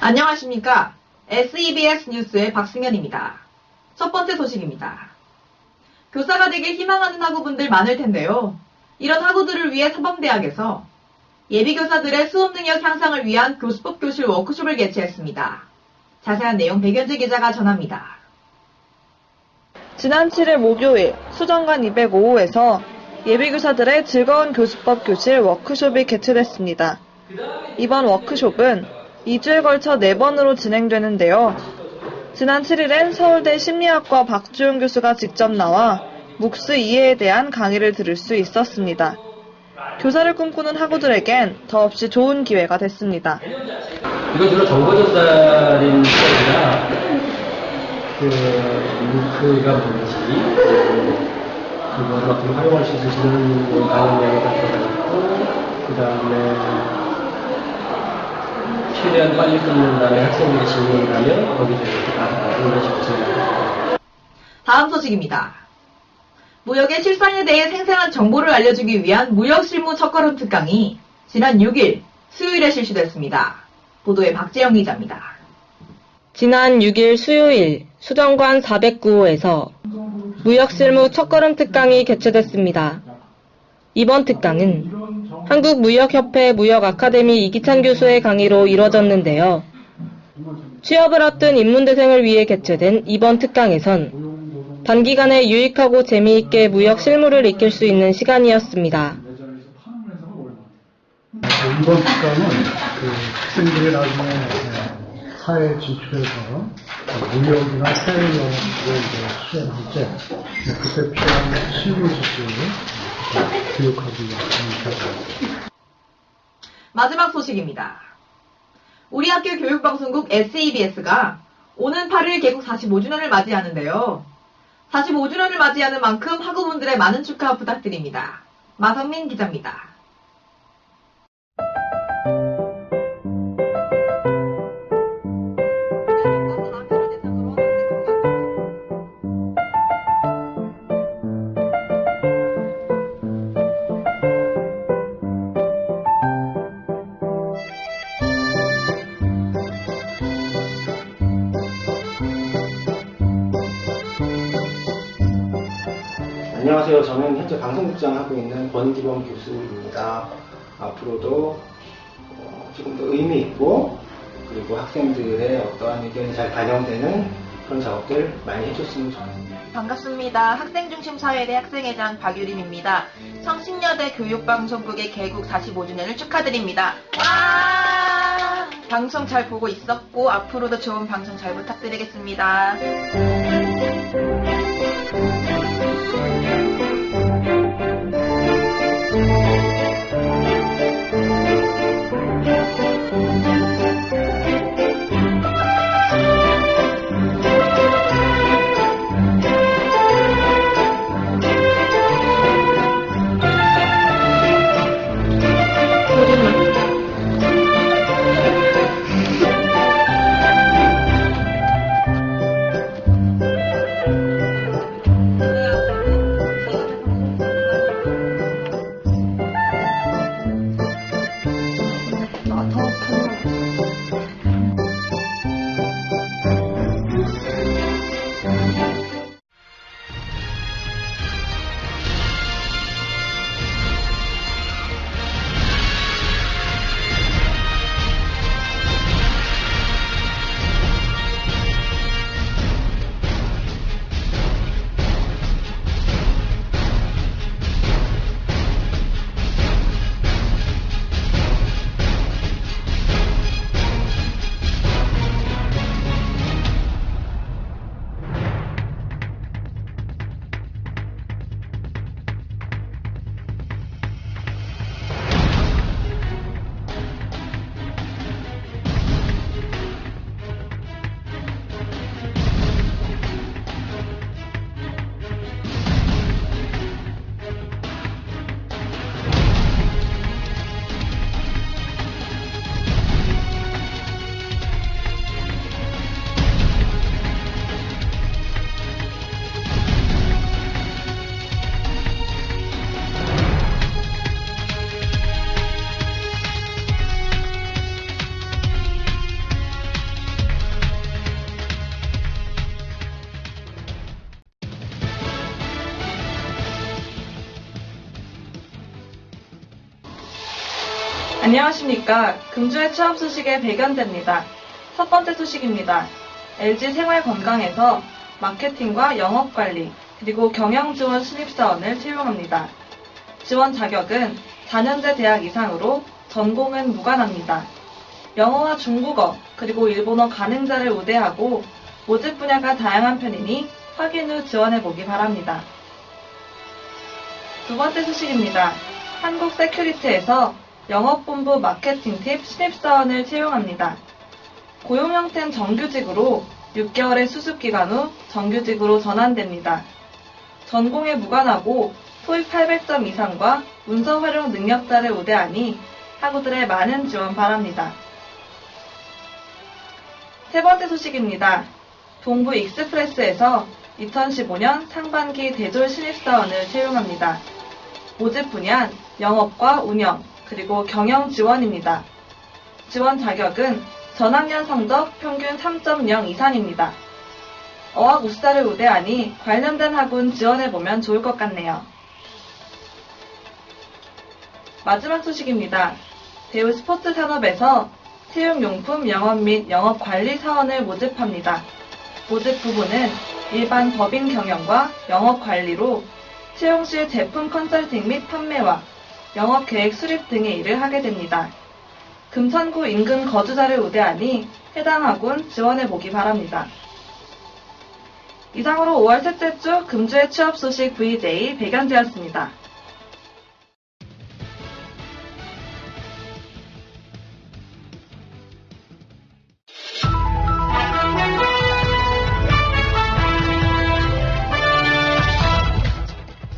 안녕하십니까. SEBS 뉴스의 박승현입니다. 첫 번째 소식입니다. 교사가 되길 희망하는 학우분들 많을 텐데요. 이런 학우들을 위해 사범대학에서 예비교사들의 수업 능력 향상을 위한 교수법 교실 워크숍을 개최했습니다. 자세한 내용 백연재 기자가 전합니다. 지난 7일 목요일 수정관 205호에서 예비교사들의 즐거운 교수법 교실 워크숍이 개최됐습니다. 이번 워크숍은 2주에 걸쳐 4번으로 진행되는데요. 지난 7일엔 서울대 심리학과 박주용 교수가 직접 나와 묵스 이해에 대한 강의를 들을 수 있었습니다. 교사를 꿈꾸는 학우들에겐 더없이 좋은 기회가 됐습니다. 이건 주로 정보 전달인 시간이라 묵스가 뭔지 그걸 어떻게 활용할 수 있을지는 많은 이야기가 들어가 있고 그 다음에 최대한 빨리 끝낸 다음에 학생들이 질문을 하면 거기서 이렇게 답하고 이런 식으로 진행합니다. 다음 소식입니다. 무역의 실상에 대해 생생한 정보를 알려주기 위한 무역실무 첫걸음 특강이 지난 6일 수요일에 실시됐습니다. 보도에 박재영 기자입니다. 지난 6일 수요일 수정관 409호에서 무역실무 첫걸음 특강이 개최됐습니다. 이번 특강은 한국무역협회 무역아카데미 이기찬 교수의 강의로 이뤄졌는데요. 취업을 앞둔 입문대생을 위해 개최된 이번 특강에선 단기간에 유익하고 재미있게 무역 실무를 익힐 수 있는 시간이었습니다. 이번 특강은 학생들이 나중에 사회에 진출해서 무역이나 해외여행을 수행할 때 그때 필요한 실무 지식을 교육하기 위한 마지막 소식입니다. 우리 학교 교육방송국 SEBS가 오는 8일 개국 45주년을 맞이하는데요. 45주년을 맞이하는 만큼 학우분들의 많은 축하 부탁드립니다. 마성민 기자입니다. 안녕하세요. 저는 현재 방송국장 하고 있는 권기범 교수입니다. 앞으로도 조금 더 의미 있고 그리고 학생들의 어떠한 의견이 잘 반영되는 그런 작업들 많이 해줬으면 좋겠습니다. 반갑습니다. 학생중심사회대 학생회장 박유림입니다. 성신여대 교육방송국의 개국 45주년을 축하드립니다. 와! 방송 잘 보고 있었고 앞으로도 좋은 방송 잘 부탁드리겠습니다. 안녕하십니까. 금주의 취업 소식의 백연대입니다. 첫 번째 소식입니다. LG 생활건강에서 마케팅과 영업관리, 그리고 경영지원 신입사원을 채용합니다. 지원 자격은 4년제 대학 이상으로 전공은 무관합니다. 영어와 중국어, 그리고 일본어 가능자를 우대하고 모집 분야가 다양한 편이니 확인 후 지원해보기 바랍니다. 두 번째 소식입니다. 한국 세큐리티에서 영업본부 마케팅팀 신입사원을 채용합니다. 고용 형태는 정규직으로 6개월의 수습기간 후 정규직으로 전환됩니다. 전공에 무관하고 토익 800점 이상과 문서 활용 능력자를 우대하니 학우들의 많은 지원 바랍니다. 세 번째 소식입니다. 동부 익스프레스에서 2015년 상반기 대졸 신입사원을 채용합니다. 모집 분야는 영업과 운영, 그리고 경영 지원입니다. 지원 자격은 전학년 성적 평균 3.0 이상입니다. 어학 우수자를 우대하니 관련된 학군 지원해보면 좋을 것 같네요. 마지막 소식입니다. 대우 스포츠 산업에서 체육용품 영업 및 영업관리 사원을 모집합니다. 모집 부분은 일반 법인 경영과 영업관리로 채용 시 제품 컨설팅 및 판매와 영업계획 수립 등의 일을 하게 됩니다. 금천구 인근 거주자를 우대하니 해당 학군 지원해보기 바랍니다. 이상으로 5월 셋째 주 금주의 취업 소식 VJ 백연지였습니다.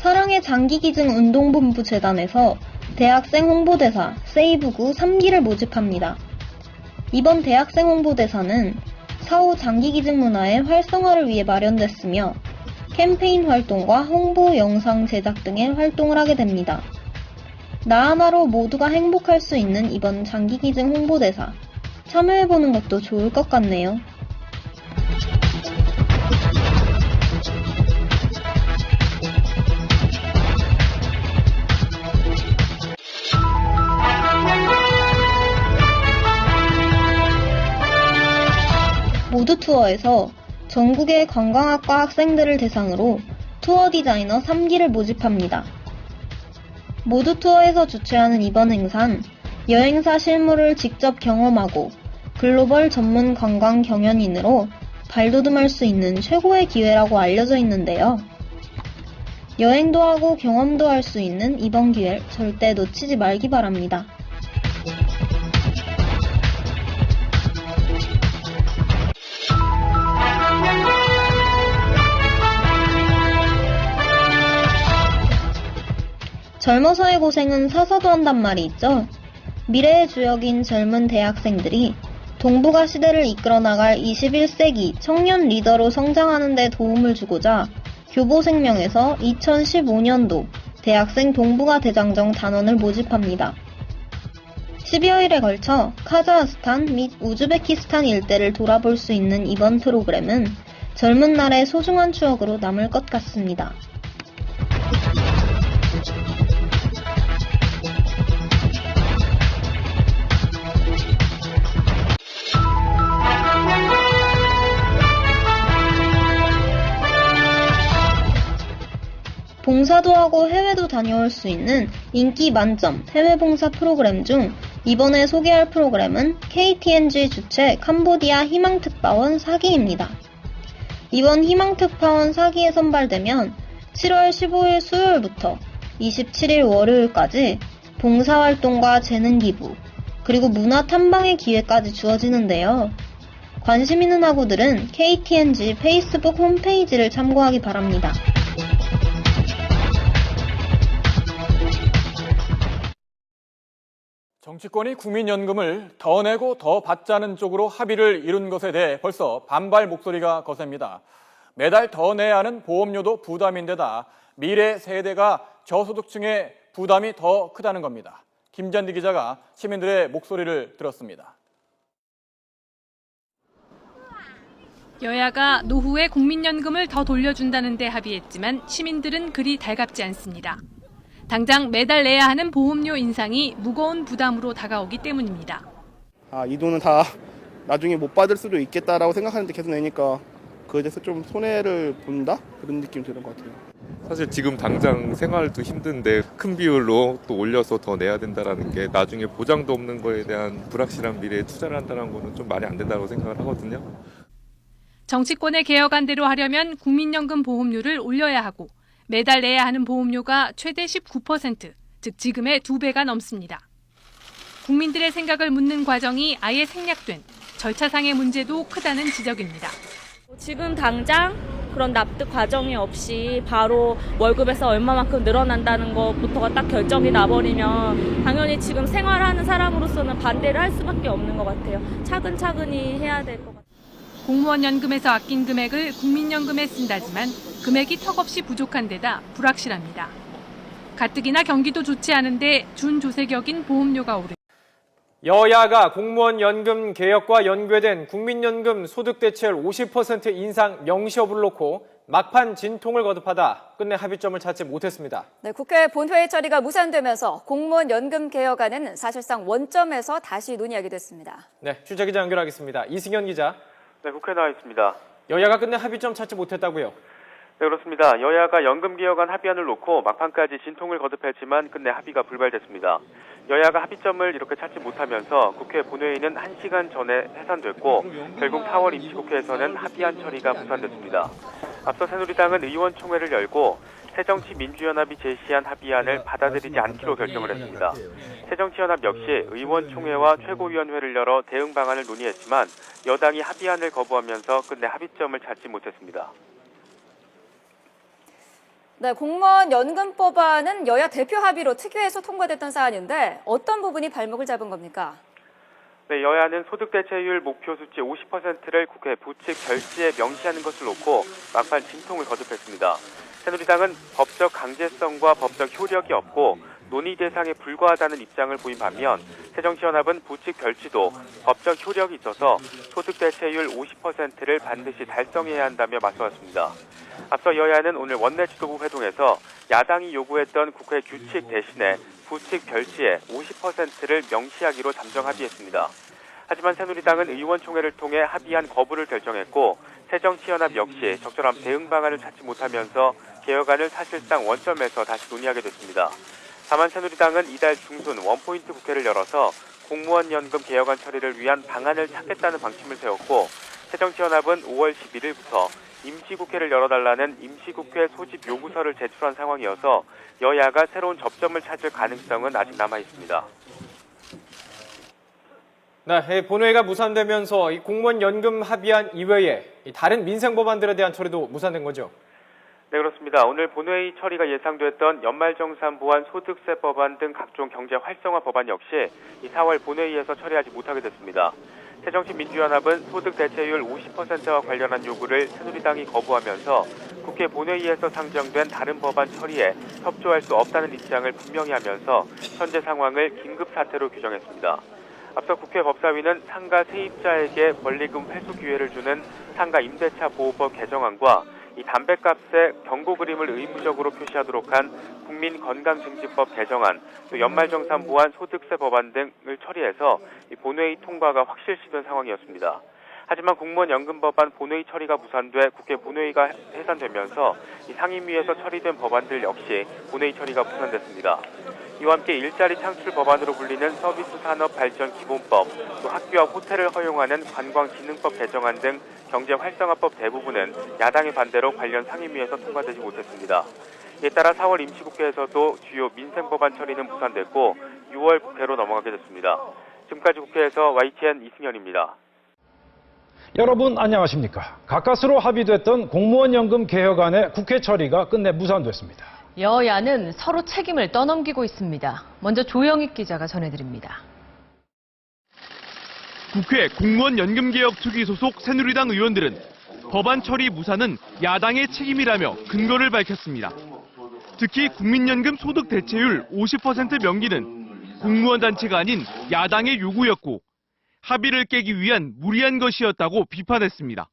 사랑의 장기기증 운동본부 재단에서 대학생 홍보대사 세이브구 3기를 모집합니다. 이번 대학생 홍보대사는 사후 장기기증 문화의 활성화를 위해 마련됐으며 캠페인 활동과 홍보 영상 제작 등의 활동을 하게 됩니다. 나 하나로 모두가 행복할 수 있는 이번 장기기증 홍보대사 참여해보는 것도 좋을 것 같네요. 모두투어에서 전국의 관광학과 학생들을 대상으로 투어 디자이너 3기를 모집합니다. 모두투어에서 주최하는 이번 행사는 여행사 실무를 직접 경험하고 글로벌 전문 관광 경연인으로 발돋움할 수 있는 최고의 기회라고 알려져 있는데요. 여행도 하고 경험도 할 수 있는 이번 기회를 절대 놓치지 말기 바랍니다. 젊어서의 고생은 사서도 한단 말이 있죠. 미래의 주역인 젊은 대학생들이 동북아 시대를 이끌어 나갈 21세기 청년 리더로 성장하는 데 도움을 주고자 교보생명에서 2015년도 대학생 동북아 대장정 단원을 모집합니다. 10여일에 걸쳐 카자흐스탄 및 우즈베키스탄 일대를 돌아볼 수 있는 이번 프로그램은 젊은 날의 소중한 추억으로 남을 것 같습니다. 봉사도 하고 해외도 다녀올 수 있는 인기 만점 해외봉사 프로그램 중 이번에 소개할 프로그램은 KTNG 주최 캄보디아 희망특파원 4기입니다. 이번 희망특파원 4기에 선발되면 7월 15일 수요일부터 27일 월요일까지 봉사활동과 재능기부, 그리고 문화탐방의 기회까지 주어지는데요. 관심 있는 학우들은 KTNG 페이스북 홈페이지를 참고하기 바랍니다. 정치권이 국민연금을 더 내고 더 받자는 쪽으로 합의를 이룬 것에 대해 벌써 반발 목소리가 거셉니다. 매달 더 내야 하는 보험료도 부담인데다 미래 세대가 저소득층의 부담이 더 크다는 겁니다. 김잔디 기자가 시민들의 목소리를 들었습니다. 여야가 노후에 국민연금을 더 돌려준다는 데 합의했지만 시민들은 그리 달갑지 않습니다. 당장 매달 내야 하는 보험료 인상이 무거운 부담으로 다가오기 때문입니다. 이 돈은 다 나중에 못 받을 수도 있겠다라고 생각하는데 계속 내니까 그에 대해서 좀 손해를 본다? 그런 느낌이 드는 것 같아요. 사실 지금 당장 생활도 힘든데 큰 비율로 또 올려서 더 내야 된다는 게 나중에 보장도 없는 거에 대한 불확실한 미래에 투자를 한다는 거는 좀 말이 안 된다고 생각을 하거든요. 정치권의 개혁안대로 하려면 국민연금 보험료를 올려야 하고 매달 내야 하는 보험료가 최대 19%, 즉 지금의 2배가 넘습니다. 국민들의 생각을 묻는 과정이 아예 생략된 절차상의 문제도 크다는 지적입니다. 지금 당장 그런 납득 과정이 없이 바로 월급에서 얼마만큼 늘어난다는 것부터가 딱 결정이 나버리면 당연히 지금 생활하는 사람으로서는 반대를 할 수밖에 없는 것 같아요. 차근차근히 해야 될 것 같아요. 공무원 연금에서 아낀 금액을 국민연금에 쓴다지만 금액이 턱없이 부족한 데다 불확실합니다. 가뜩이나 경기도 좋지 않은데 준조세격인 보험료가 오르 여야가 공무원 연금 개혁과 연계된 국민연금 소득대체율 50% 인상 명시 여부를 놓고 막판 진통을 거듭하다 끝내 합의점을 찾지 못했습니다. 네, 국회 본회의 처리가 무산되면서 공무원 연금 개혁안은 사실상 원점에서 다시 논의하게 됐습니다. 네, 취재기자 연결하겠습니다. 이승현 기자. 네, 국회에 나와 있습니다. 여야가 끝내 합의점 찾지 못했다고요? 네, 그렇습니다. 여야가 연금개혁안 합의안을 놓고 막판까지 진통을 거듭했지만 끝내 합의가 불발됐습니다. 여야가 합의점을 이렇게 찾지 못하면서 국회 본회의는 1시간 전에 해산됐고 결국 4월 임시국회에서는 합의안 처리가 무산됐습니다. 앞서 새누리당은 의원총회를 열고 새정치민주연합이 제시한 합의안을 받아들이지 않기로 결정을 했습니다. 새정치연합 역시 의원총회와 최고위원회를 열어 대응 방안을 논의했지만 여당이 합의안을 거부하면서 끝내 합의점을 찾지 못했습니다. 네, 공무원 연금법안은 여야 대표 합의로 특위에서 통과됐던 사안인데 어떤 부분이 발목을 잡은 겁니까? 네, 여야는 소득대체율 목표 수치 50%를 국회 부칙 별지에 명시하는 것을 놓고 막판 진통을 거듭했습니다. 새누리당은 법적 강제성과 법적 효력이 없고 논의 대상에 불과하다는 입장을 보인 반면 새정치연합은 부칙 별지도 법적 효력이 있어서 소득대체율 50%를 반드시 달성해야 한다며 맞서왔습니다. 앞서 여야는 오늘 원내 지도부 회동에서 야당이 요구했던 국회 규칙 대신에 부칙 별지에 50%를 명시하기로 잠정 합의했습니다. 하지만 새누리당은 의원총회를 통해 합의안 거부를 결정했고 새정치연합 역시 적절한 대응 방안을 찾지 못하면서 개혁안을 사실상 원점에서 다시 논의하게 됐습니다. 다만 새누리당은 이달 중순 원포인트 국회를 열어서 공무원 연금 개혁안 처리를 위한 방안을 찾겠다는 방침을 세웠고 새정치연합은 5월 11일부터 임시국회를 열어달라는 임시국회 소집 요구서를 제출한 상황이어서 여야가 새로운 접점을 찾을 가능성은 아직 남아있습니다. 네, 본회의가 무산되면서 이 공무원 연금 합의안 이외에 다른 민생 법안들에 대한 처리도 무산된 거죠? 네, 그렇습니다. 오늘 본회의 처리가 예상됐던 연말정산보완 소득세 법안 등 각종 경제 활성화 법안 역시 4월 본회의에서 처리하지 못하게 됐습니다. 새정치민주연합은 소득대체율 50%와 관련한 요구를 새누리당이 거부하면서 국회 본회의에서 상정된 다른 법안 처리에 협조할 수 없다는 입장을 분명히 하면서 현재 상황을 긴급사태로 규정했습니다. 앞서 국회 법사위는 상가 세입자에게 권리금 회수 기회를 주는 상가 임대차 보호법 개정안과 이 담배값의 경고 그림을 의무적으로 표시하도록 한 국민건강증진법 개정안, 또 연말정산보완 소득세 법안 등을 처리해서 이 본회의 통과가 확실시된 상황이었습니다. 하지만 공무원 연금 법안 본회의 처리가 무산돼 국회 본회의가 해산되면서 이 상임위에서 처리된 법안들 역시 본회의 처리가 무산됐습니다. 이와 함께 일자리 창출 법안으로 불리는 서비스 산업 발전 기본법, 또 학교와 호텔을 허용하는 관광진흥법 개정안 등 경제 활성화법 대부분은 야당의 반대로 관련 상임위에서 통과되지 못했습니다. 이에 따라 4월 임시국회에서도 주요 민생 법안 처리는 무산됐고 6월 국회로 넘어가게 됐습니다. 지금까지 국회에서 YTN 이승현입니다. 여러분 안녕하십니까. 가까스로 합의됐던 공무원 연금 개혁안의 국회 처리가 끝내 무산됐습니다. 여야는 서로 책임을 떠넘기고 있습니다. 먼저 조영익 기자가 전해드립니다. 국회 공무원 연금개혁 특위 소속 새누리당 의원들은 법안 처리 무산은 야당의 책임이라며 근거를 밝혔습니다. 특히 국민연금 소득 대체율 50% 명기는 공무원 단체가 아닌 야당의 요구였고 합의를 깨기 위한 무리한 것이었다고 비판했습니다.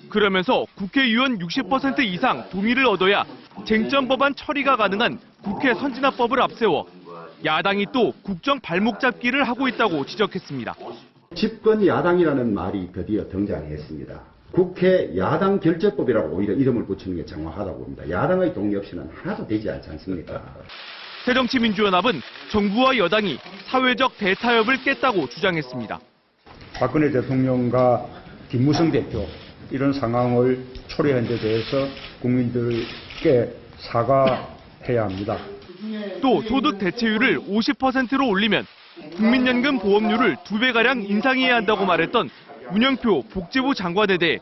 그러면서 국회의원 60% 이상 동의를 얻어야 쟁점 법안 처리가 가능한 국회 선진화법을 앞세워 야당이 또 국정 발목 잡기를 하고 있다고 지적했습니다. 집권 야당이라는 말이 드디어 등장했습니다. 국회 야당 결재법이라고 오히려 이름을 붙이는 게 정확하다고 봅니다. 야당의 동의 없이는 하나도 되지 않지 않습니까? 새정치민주연합은 정부와 여당이 사회적 대타협을 깼다고 주장했습니다. 박근혜 대통령과 김무성 대표 이런 상황을 초래한 데 대해서 국민들께 사과해야 합니다. 또 소득 대체율을 50%로 올리면 국민연금 보험료를 2배가량 인상해야 한다고 말했던 문영표 복지부 장관에 대해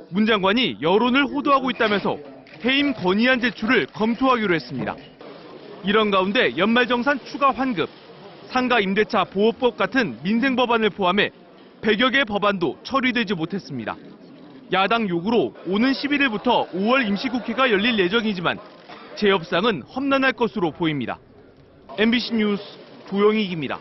문 장관이 여론을 호도하고 있다면서 해임 건의안 제출을 검토하기로 했습니다. 이런 가운데 연말정산 추가 환급, 상가 임대차 보호법 같은 민생 법안을 포함해 100여 개 법안도 처리되지 못했습니다. 야당 요구로 오는 11일부터 5월 임시국회가 열릴 예정이지만 제 협상은 험난할 것으로 보입니다. MBC 뉴스 조영익입니다.